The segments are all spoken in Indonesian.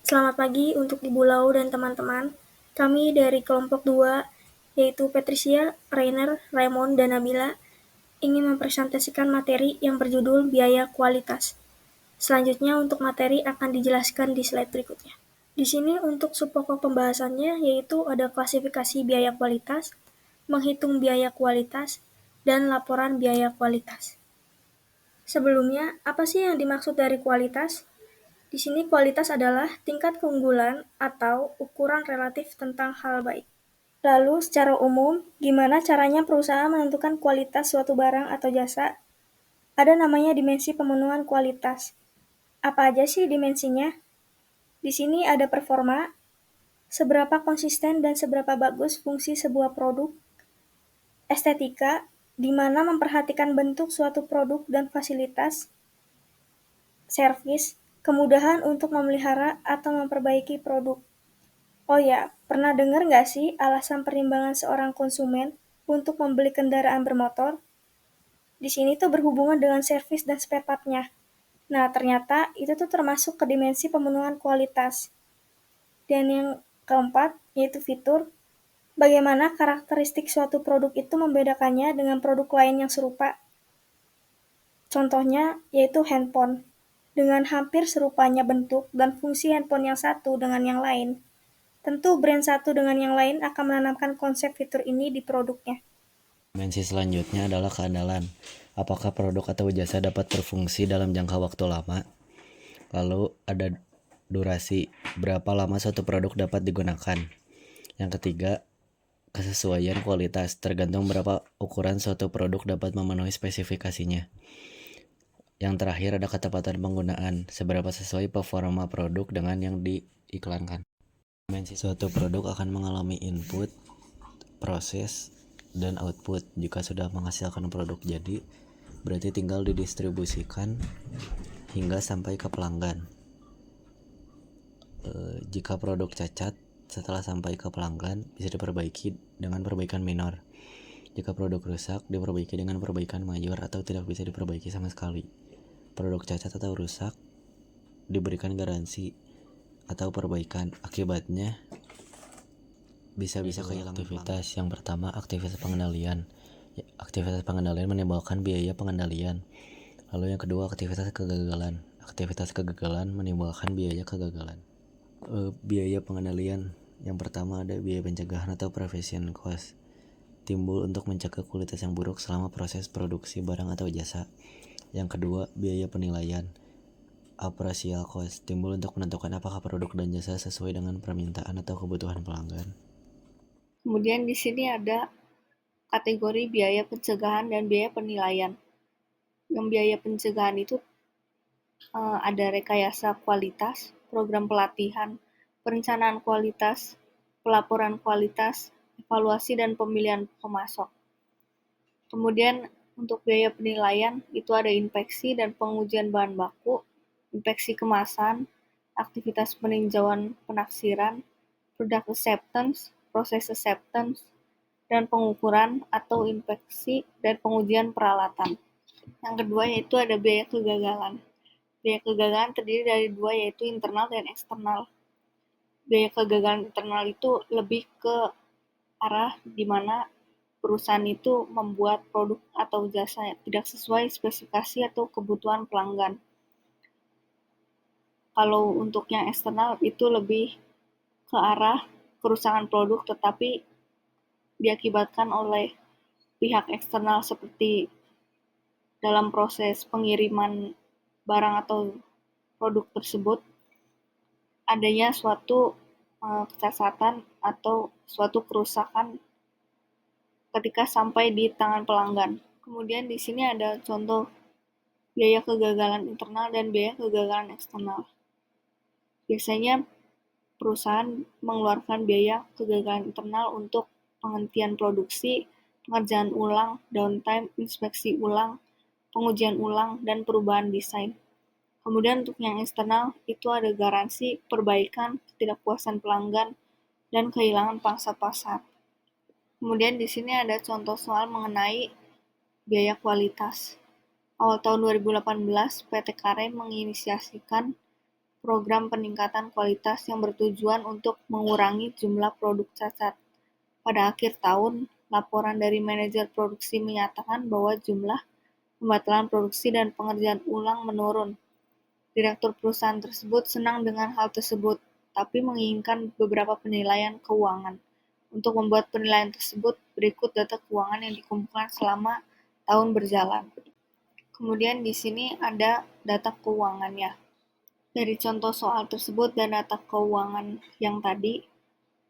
Selamat pagi untuk Ibu Lau dan teman-teman. Kami dari kelompok 2, yaitu Patricia, Rainer, Raymond, dan Nabila, ingin mempresentasikan materi yang berjudul biaya kualitas. Selanjutnya untuk materi akan dijelaskan di slide berikutnya. Di sini untuk subpokok pembahasannya yaitu ada klasifikasi biaya kualitas, menghitung biaya kualitas, dan laporan biaya kualitas. Sebelumnya, apa sih yang dimaksud dari kualitas? Di sini kualitas adalah tingkat keunggulan atau ukuran relatif tentang hal baik. Lalu, secara umum, gimana caranya perusahaan menentukan kualitas suatu barang atau jasa? Ada namanya dimensi pemenuhan kualitas. Apa aja sih dimensinya? Di sini ada performa, seberapa konsisten dan seberapa bagus fungsi sebuah produk, estetika, di mana memperhatikan bentuk suatu produk dan fasilitas, servis, kemudahan untuk memelihara atau memperbaiki produk. Oh ya, pernah dengar nggak sih alasan pertimbangan seorang konsumen untuk membeli kendaraan bermotor? Di sini tuh berhubungan dengan servis dan spare part-nya. Nah, ternyata itu tuh termasuk ke dimensi pemenuhan kualitas. Dan yang keempat, yaitu fitur. Bagaimana karakteristik suatu produk itu membedakannya dengan produk lain yang serupa? Contohnya, yaitu handphone. Dengan hampir serupanya bentuk dan fungsi handphone yang satu dengan yang lain, tentu brand satu dengan yang lain akan menanamkan konsep fitur ini di produknya. Dimensi selanjutnya adalah keandalan. Apakah produk atau jasa dapat berfungsi dalam jangka waktu lama? Lalu ada durasi, berapa lama suatu produk dapat digunakan? Yang ketiga, kesesuaian kualitas, tergantung berapa ukuran suatu produk dapat memenuhi spesifikasinya. Yang terakhir ada ketepatan penggunaan, seberapa sesuai performa produk dengan yang diiklankan. Dimensi suatu produk akan mengalami input, proses, dan output. Jika sudah menghasilkan produk jadi, berarti tinggal didistribusikan hingga sampai ke pelanggan. Jika produk cacat, setelah sampai ke pelanggan bisa diperbaiki dengan perbaikan minor. Jika produk rusak, diperbaiki dengan perbaikan mayor atau tidak bisa diperbaiki sama sekali. Produk cacat atau rusak diberikan garansi atau perbaikan. Akibatnya bisa kehilangan aktivitas. Yang pertama, aktivitas pengendalian. Aktivitas pengendalian menimbulkan biaya pengendalian. Lalu yang kedua, aktivitas kegagalan. Aktivitas kegagalan menimbulkan biaya kegagalan. Biaya pengendalian. Yang pertama ada biaya pencegahan atau prevention cost. Timbul untuk mencegah kualitas yang buruk selama proses produksi barang atau jasa. Yang kedua, biaya penilaian. Appraisal cost. Timbul untuk menentukan apakah produk dan jasa sesuai dengan permintaan atau kebutuhan pelanggan. Kemudian di sini ada kategori biaya pencegahan dan biaya penilaian. Yang biaya pencegahan itu ada rekayasa kualitas, program pelatihan, perencanaan kualitas, pelaporan kualitas, evaluasi dan pemilihan pemasok. Kemudian untuk biaya penilaian itu ada inspeksi dan pengujian bahan baku, inspeksi kemasan, aktivitas peninjauan penaksiran, product acceptance, proses acceptance, dan pengukuran atau inspeksi dan pengujian peralatan. Yang kedua yaitu ada biaya kegagalan. Biaya kegagalan terdiri dari dua yaitu internal dan eksternal. Biaya kegagalan internal itu lebih ke arah di mana perusahaan itu membuat produk atau jasa yang tidak sesuai spesifikasi atau kebutuhan pelanggan. Kalau untuk yang eksternal itu lebih ke arah kerusakan produk tetapi diakibatkan oleh pihak eksternal seperti dalam proses pengiriman barang atau produk tersebut adanya suatu kecacatan atau suatu kerusakan ketika sampai di tangan pelanggan. Kemudian di sini ada contoh biaya kegagalan internal dan biaya kegagalan eksternal. Biasanya perusahaan mengeluarkan biaya kegagalan internal untuk penghentian produksi, pengerjaan ulang, downtime, inspeksi ulang, pengujian ulang, dan perubahan desain. Kemudian untuk yang eksternal itu ada garansi, perbaikan, ketidakpuasan pelanggan, dan kehilangan pangsa pasar. Kemudian di sini ada contoh soal mengenai biaya kualitas. Awal tahun 2018, PT Kare menginisiasikan program peningkatan kualitas yang bertujuan untuk mengurangi jumlah produk cacat. Pada akhir tahun, laporan dari manajer produksi menyatakan bahwa jumlah pembatalan produksi dan pengerjaan ulang menurun. Direktur perusahaan tersebut senang dengan hal tersebut, tapi menginginkan beberapa penilaian keuangan. Untuk membuat penilaian tersebut, berikut data keuangan yang dikumpulkan selama tahun berjalan. Kemudian di sini ada data keuangannya. Dari contoh soal tersebut dan data keuangan yang tadi,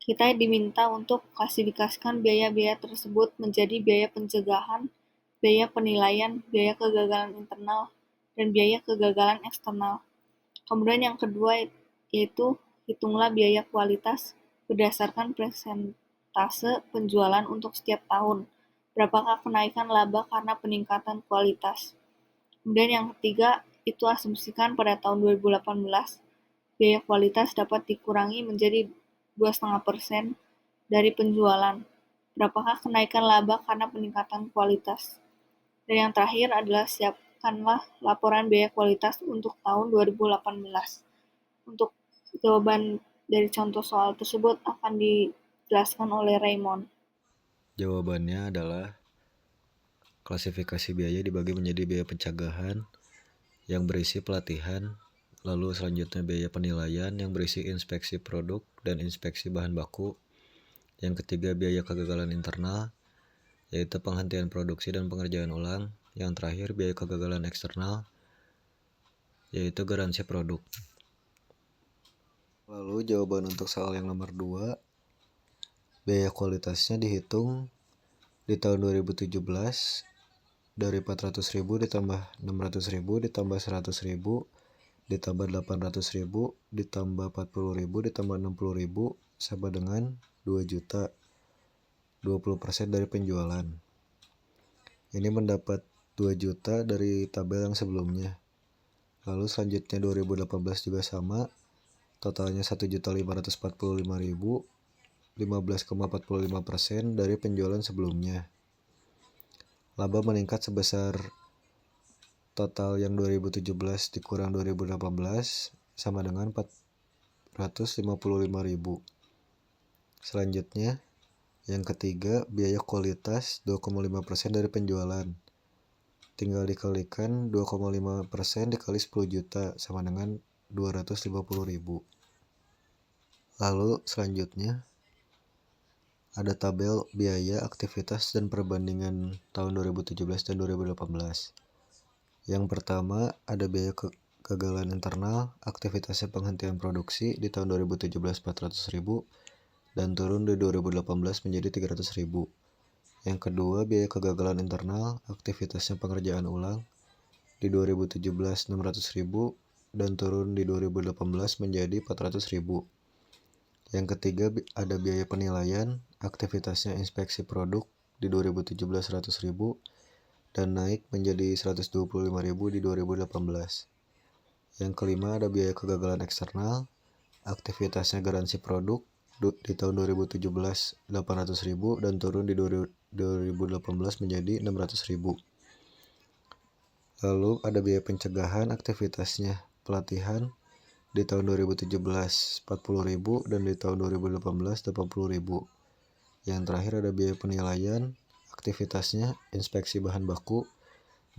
kita diminta untuk klasifikasikan biaya-biaya tersebut menjadi biaya pencegahan, biaya penilaian, biaya kegagalan internal, dan biaya kegagalan eksternal. Kemudian yang kedua yaitu hitunglah biaya kualitas berdasarkan persentase penjualan untuk setiap tahun. Berapakah kenaikan laba karena peningkatan kualitas? Kemudian yang ketiga itu asumsikan pada tahun 2018 biaya kualitas dapat dikurangi menjadi 2,5% dari penjualan. Berapakah kenaikan laba karena peningkatan kualitas? Dan yang terakhir adalah siapkanlah laporan biaya kualitas untuk tahun 2018. Untuk jawaban dari contoh soal tersebut akan dijelaskan oleh Raymond. Jawabannya adalah klasifikasi biaya dibagi menjadi biaya pencegahan yang berisi pelatihan, lalu selanjutnya biaya penilaian yang berisi inspeksi produk dan inspeksi bahan baku. Yang ketiga biaya kegagalan internal, yaitu penghentian produksi dan pengerjaan ulang. Yang terakhir biaya kegagalan eksternal, yaitu garansi produk. Lalu jawaban untuk soal yang nomor 2, biaya kualitasnya dihitung di tahun 2017 dari 400.000 ditambah 600.000 ditambah 100.000 ditambah 800.000 ditambah 40.000 ditambah 60.000 sama dengan 2 juta, 20% dari penjualan. Ini mendapat 2 juta dari tabel yang sebelumnya. Lalu selanjutnya 2018 juga sama, totalnya 1.545.000, 15,45% dari penjualan sebelumnya. Laba meningkat sebesar total yang 2017 dikurang 2018 sama dengan 455.000. Selanjutnya, yang ketiga, biaya kualitas 2,5% dari penjualan. Tinggal dikalikan 2,5% dikali 10 juta sama dengan 250.000. Lalu selanjutnya, ada tabel biaya, aktivitas, dan perbandingan tahun 2017 dan 2018. Yang pertama, ada biaya kegagalan internal, aktivitasnya penghentian produksi di tahun 2017 400.000 dan turun di 2018 menjadi 300.000. Yang kedua, biaya kegagalan internal, aktivitasnya pengerjaan ulang di 2017 600.000 dan turun di 2018 menjadi 400.000. Yang ketiga, ada biaya penilaian, aktivitasnya inspeksi produk di 2017 100.000 dan naik menjadi 125.000 di 2018. Yang kelima, ada biaya kegagalan eksternal, aktivitasnya garansi produk di tahun 2017 800.000 dan turun di 2018 menjadi 600.000. Lalu ada biaya pencegahan, aktivitasnya pelatihan di tahun 2017 40.000 dan di tahun 2018 80.000. Yang terakhir ada biaya penilaian, aktivitasnya inspeksi bahan baku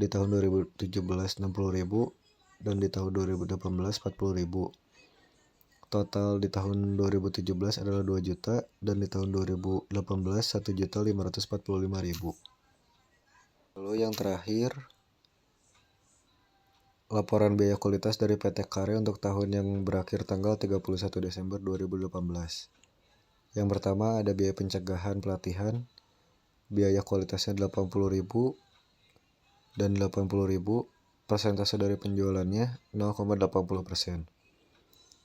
di tahun 2017 60.000 dan di tahun 2018 40.000. Total di tahun 2017 adalah 2 juta dan di tahun 2018 1.545.000. Lalu yang terakhir, laporan biaya kualitas dari PT Karya untuk tahun yang berakhir tanggal 31 Desember 2018. Yang pertama ada biaya pencegahan pelatihan, biaya kualitasnya 80.000 dan 80.000, persentase dari penjualannya 0,80%.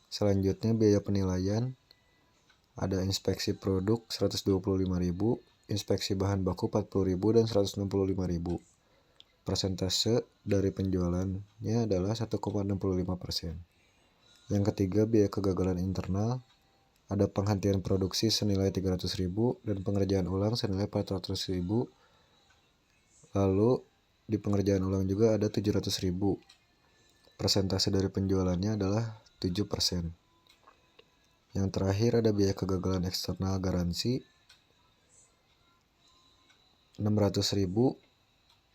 Selanjutnya biaya penilaian, ada inspeksi produk 125.000, inspeksi bahan baku 40.000 dan 165.000. Persentase dari penjualannya adalah 1,65%. Yang ketiga, biaya kegagalan internal, ada penghentian produksi senilai 300.000 dan pengerjaan ulang senilai 400.000. Lalu di pengerjaan ulang juga ada 700.000. Persentase dari penjualannya adalah 7%. Yang terakhir ada biaya kegagalan eksternal garansi 600.000,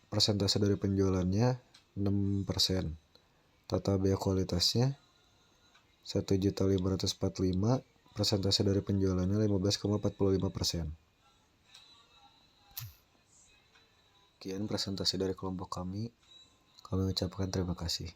persentase dari penjualannya 6%. Total biaya kualitasnya 1.545.000, persentase dari penjualannya 15,45%. Sekian presentasi dari kelompok kami. Kami ucapkan terima kasih.